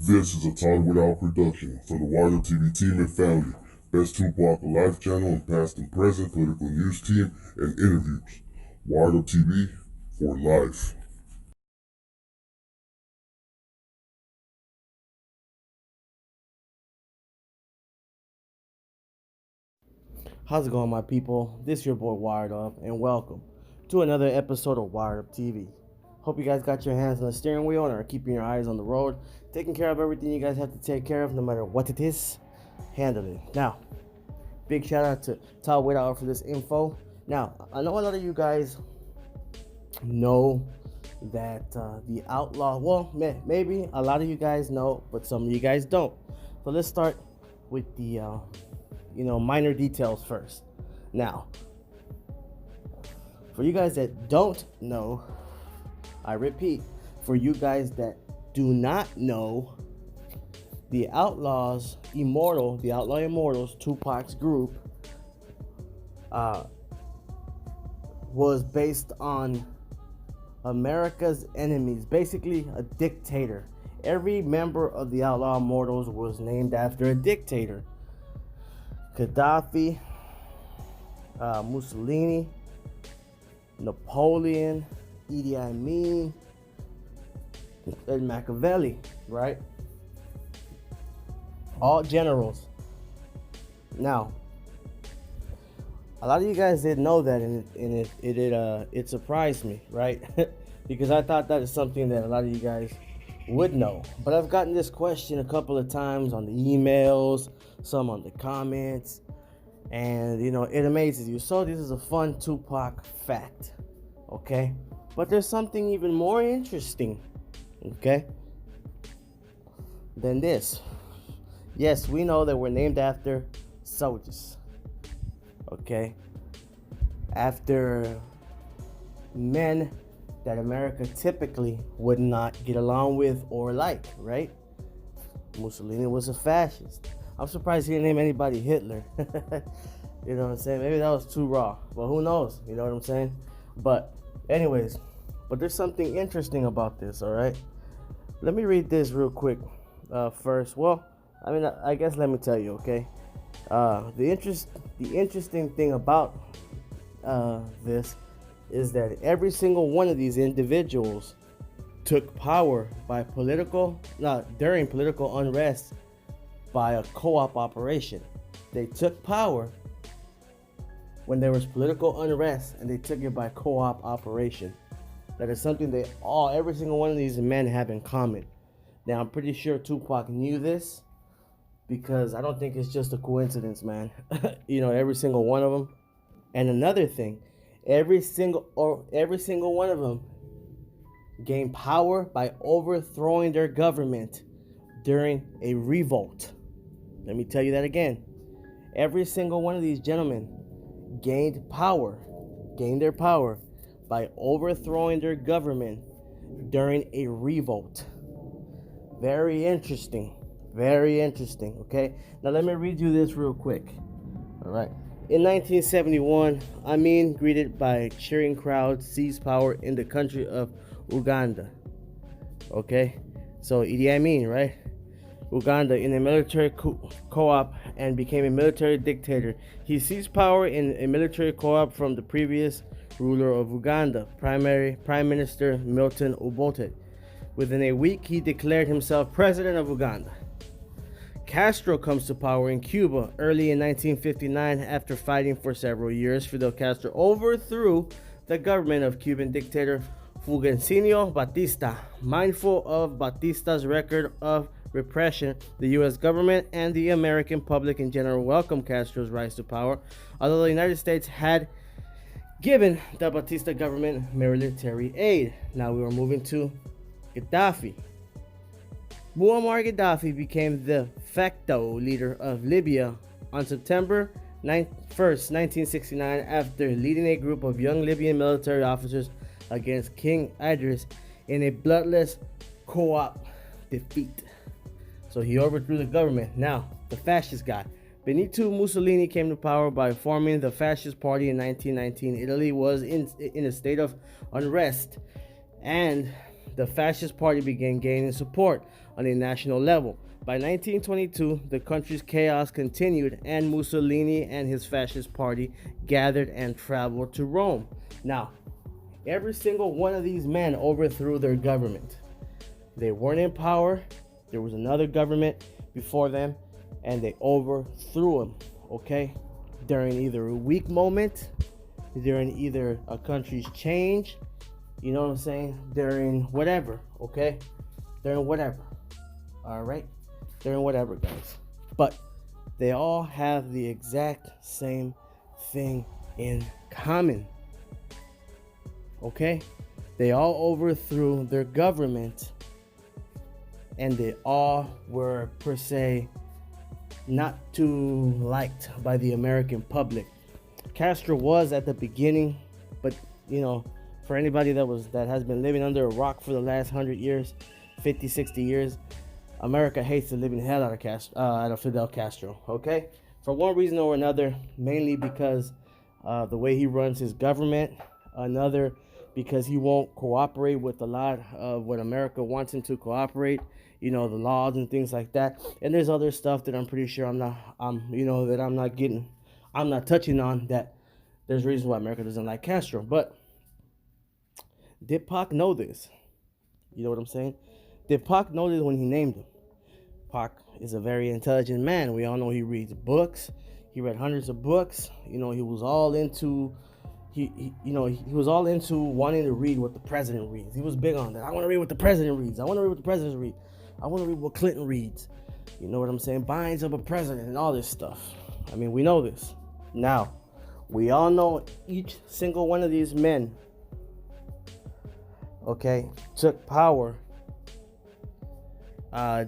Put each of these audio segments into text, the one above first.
This is a Todd Without production for the Wild Up TV team and family. Best Tupac live channel and past and present political news team and interviews. Wild Up TV for life. How's it going, my people? This is your boy Wired Up, and welcome to another episode of Wired Up TV. Hope you guys got your hands on the steering wheel and are keeping your eyes on the road, taking care of everything you guys have to take care of, no matter what it is. Handle it. Now, big shout out to Todd Without for this info. Now, I know a lot of you guys know that the Outlaw. Well, maybe a lot of you guys know, but some of you guys don't. So let's start with the minor details first. Now, for you guys that don't know, I repeat, for you guys that do not know, the Outlaws, the Outlaw Immortals, Tupac's group, was based on America's enemies, basically a dictator. Every member of the Outlaw Immortals was named after a dictator. Gaddafi, Mussolini, Napoleon, Idi Amin, and Machiavelli, right? All generals. Now, a lot of you guys didn't know that, and it surprised me, right? Because I thought that is something that a lot of you guys would know. But I've gotten this question a couple of times on the emails, some on the comments, and it amazes you. So this is a fun Tupac fact, okay? But there's something even more interesting, okay, than this. Yes, we know that we're named after soldiers, okay, after men that America typically would not get along with or like, right? Mussolini was a fascist. I'm surprised he didn't name anybody Hitler. You know what I'm saying? Maybe that was too raw, but who knows? You know what I'm saying? But anyways, there's something interesting about this, all right? Let me read this real quick first. Well, I guess let me tell you, okay? The interesting thing about this is that every single one of these individuals took power during political unrest by a co-op operation. They took power when there was political unrest, and they took it by co-op operation. That is something every single one of these men have in common. Now, I'm pretty sure Tupac knew this, because I don't think it's just a coincidence, man. Every single one of them. And another thing, every single one of them gained power by overthrowing their government during a revolt. Let me tell you that again. Every single one of these gentlemen gained their power by overthrowing their government during a revolt. Very interesting, okay? Now let me read you this real quick, all right? In 1971, Amin, greeted by cheering crowds, seized power in the country of Uganda, okay? So Idi Amin, right? Uganda in a military co-op and became a military dictator. He seized power in a military co-op from the previous ruler of Uganda, Prime Minister Milton Obote. Within a week, he declared himself president of Uganda. Castro comes to power in Cuba early in 1959 after fighting for several years. Fidel Castro overthrew the government of Cuban dictator Fulgencio Batista. Mindful of Batista's record of repression, the U.S. government and the American public in general welcomed Castro's rise to power, although the United States had given the Batista government military aid. Now we are moving to Gaddafi. Muammar Gaddafi became the de facto leader of Libya on September 1st, 1969, after leading a group of young Libyan military officers against King Idris in a bloodless co-op defeat. So he overthrew the government. Now, the fascist guy. Benito Mussolini came to power by forming the Fascist Party in 1919. Italy was in a state of unrest, and the fascist party began gaining support on a national level. By 1922, the country's chaos continued, and Mussolini and his fascist party gathered and traveled to Rome. Now, every single one of these men overthrew their government. They weren't in power. There was another government before them, and they overthrew them, okay? During either a weak moment, during either a country's change, you know what I'm saying? During whatever, okay? During whatever, all right? During whatever, guys. But they all have the exact same thing in common, okay? They all overthrew their government, and they all were, per se, not too liked by the American public. Castro was at the beginning, but you know, for anybody that has been living under a rock for the last 100 years, 50, 60 years, America hates the living hell out of Fidel Castro, okay? For one reason or another, mainly because the way he runs his government, another because he won't cooperate with a lot of what America wants him to cooperate, you know, the laws and things like that. And there's other stuff that I'm pretty sure I'm not touching on, that there's reasons why America doesn't like Castro. But did Pac know this? You know what I'm saying? Did Pac know this when he named him? Pac is a very intelligent man. We all know he reads books. He read hundreds of books. You know, he was all into wanting to read what the president reads. He was big on that. I want to read what the president reads. I want to read what the president reads. I want to read what Clinton reads. You know what I'm saying? Binds of a president and all this stuff. I mean, we know this. Now, we all know each single one of these men, okay, took power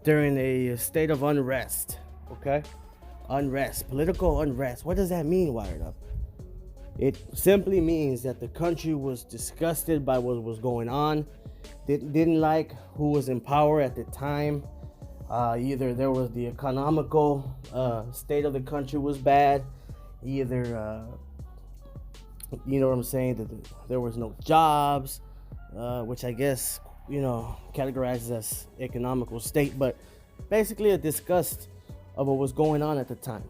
during a state of unrest, okay? Unrest, political unrest. What does that mean, Wired Up? It simply means that the country was disgusted by what was going on, didn't like who was in power at the time. Either there was the economical state of the country was bad, either, you know what I'm saying, that there was no jobs, which I guess, you know, categorizes as economical state, but basically a disgust of what was going on at the time,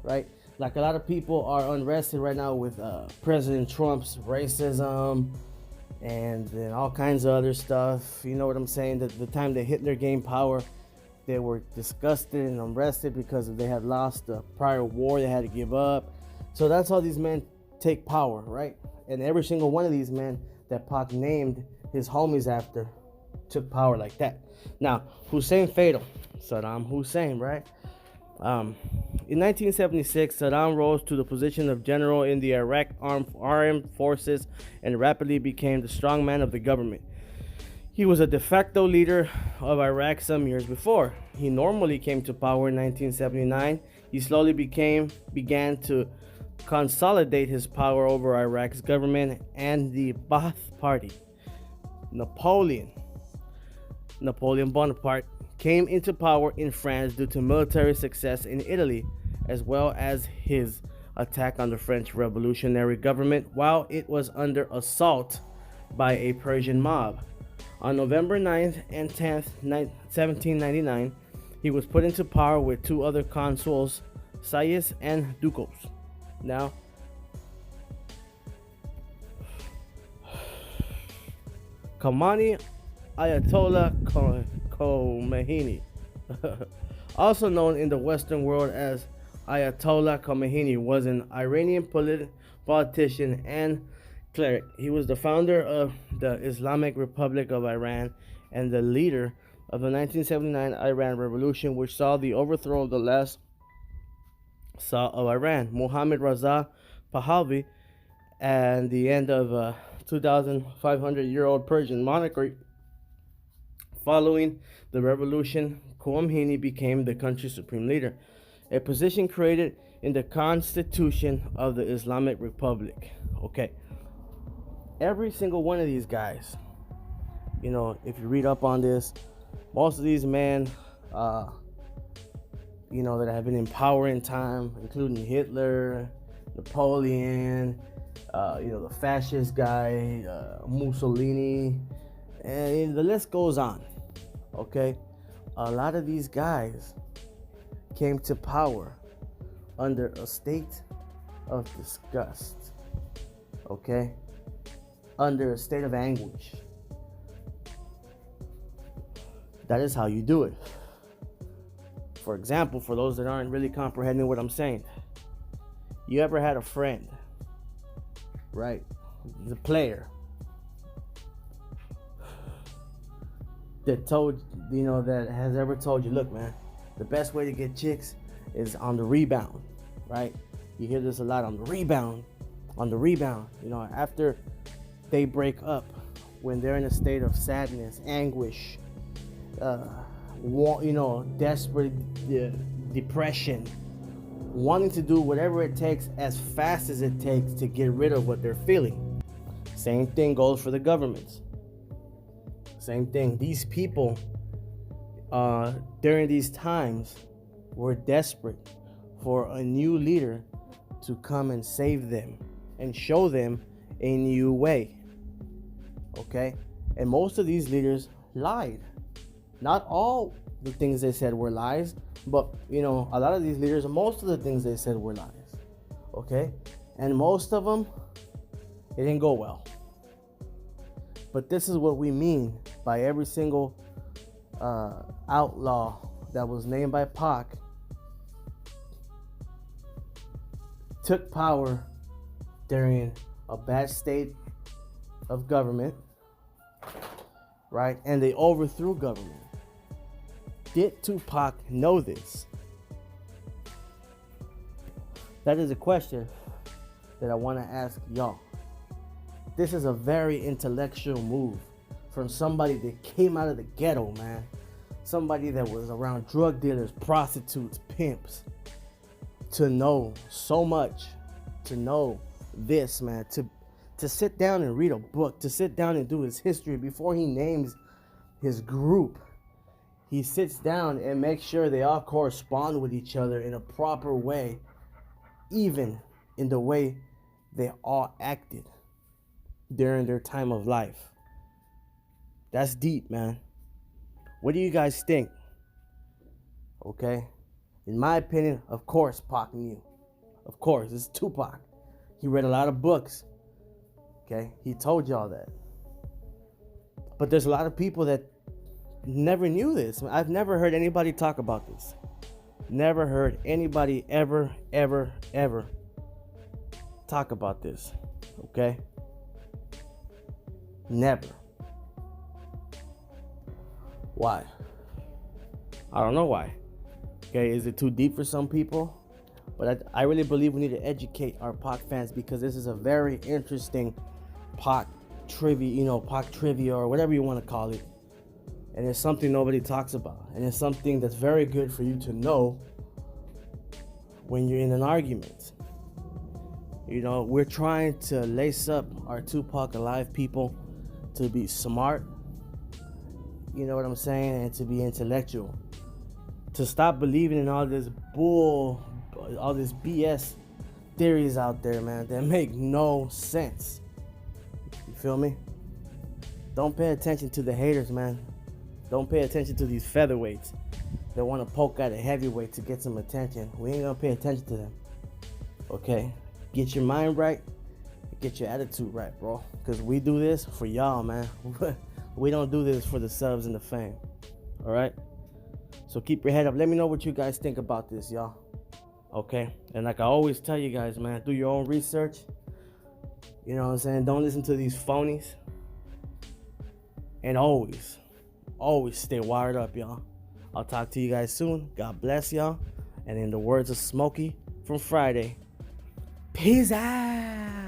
right? Like a lot of people are unrested right now with President Trump's racism and then all kinds of other stuff. You know what I'm saying? The time that Hitler gained power, they were disgusted and unrested because they had lost the prior war they had to give up. So that's how these men take power, right? And every single one of these men that Pac named his homies after took power like that. Now, Hussein Fatal, Saddam Hussein, right? In 1976, Saddam rose to the position of general in the Iraq armed forces and rapidly became the strongman of the government. He was a de facto leader of Iraq some years before. He normally came to power in 1979. He slowly began to consolidate his power over Iraq's government and the Ba'ath Party. Napoleon Bonaparte came into power in France due to military success in Italy, as well as his attack on the French revolutionary government while it was under assault by a Persian mob. On November 9th and 10th, 1799, he was put into power with two other consuls, Sayes and Ducos. Now, Khamenei Ayatollah Khomeini, also known in the Western world as Ayatollah Khomeini, was an Iranian politician and cleric. He was the founder of the Islamic Republic of Iran and the leader of the 1979 Iran Revolution, which saw the overthrow of the last Shah of Iran, Mohammad Reza Pahlavi, and the end of 2,500-year-old Persian monarchy. Following the revolution, Khomeini became the country's supreme leader, a position created in the Constitution of the Islamic Republic. Okay. Every single one of these guys, you know, if you read up on this, most of these men, you know, that have been in power in time, including Hitler, Napoleon, you know, the fascist guy, Mussolini, And the list goes on. Okay? A lot of these guys came to power under a state of disgust. Okay? Under a state of anguish. That is how you do it. For example, for those that aren't really comprehending what I'm saying, you ever had a friend, right? The player that told, that has ever told you, look, man, the best way to get chicks is on the rebound, right? You hear this a lot, on the rebound. After they break up, when they're in a state of sadness, anguish, desperate, depression, wanting to do whatever it takes as fast as it takes to get rid of what they're feeling. Same thing goes for the governments. Same thing. These people, during these times, were desperate for a new leader to come and save them and show them a new way. Okay? And most of these leaders lied. Not all the things they said were lies, but a lot of these leaders, most of the things they said were lies. Okay? And most of them, it didn't go well. But this is what we mean by every single outlaw that was named by Pac took power during a bad state of government, right? And they overthrew government. Did Tupac know this? That is a question that I want to ask y'all. This is a very intellectual move from somebody that came out of the ghetto, man. Somebody that was around drug dealers, prostitutes, pimps. To know so much, to know this, man. To sit down and read a book, to sit down and do his history before he names his group. He sits down and makes sure they all correspond with each other in a proper way, even in the way they all acted during their time of life. That's deep, man. What do you guys think? Okay? In my opinion, of course, Pac knew. Of course, it's Tupac. He read a lot of books. Okay? He told y'all that. But there's a lot of people that never knew this. I've never heard anybody talk about this. Never heard anybody ever talk about this. Okay? Never. Why? I don't know why. Okay, is it too deep for some people? But I really believe we need to educate our Pac fans, because this is a very interesting Pac trivia, Pac trivia or whatever you want to call it. And it's something nobody talks about. And it's something that's very good for you to know when you're in an argument. We're trying to lace up our Tupac alive people to be smart, you know what I'm saying, and to be intellectual. To stop believing in all this bull, all this BS theories out there, man, that make no sense. You feel me? Don't pay attention to the haters, man. Don't pay attention to these featherweights that want to poke at a heavyweight to get some attention. We ain't gonna pay attention to them. Okay? Get your mind right. Get your attitude right, bro. Because we do this for y'all, man. We don't do this for the subs and the fame. Alright? So keep your head up. Let me know what you guys think about this, y'all. Okay? And like I always tell you guys, man, do your own research. You know what I'm saying? Don't listen to these phonies. And always stay wired up, y'all. I'll talk to you guys soon. God bless y'all. And in the words of Smokey from Friday, peace out.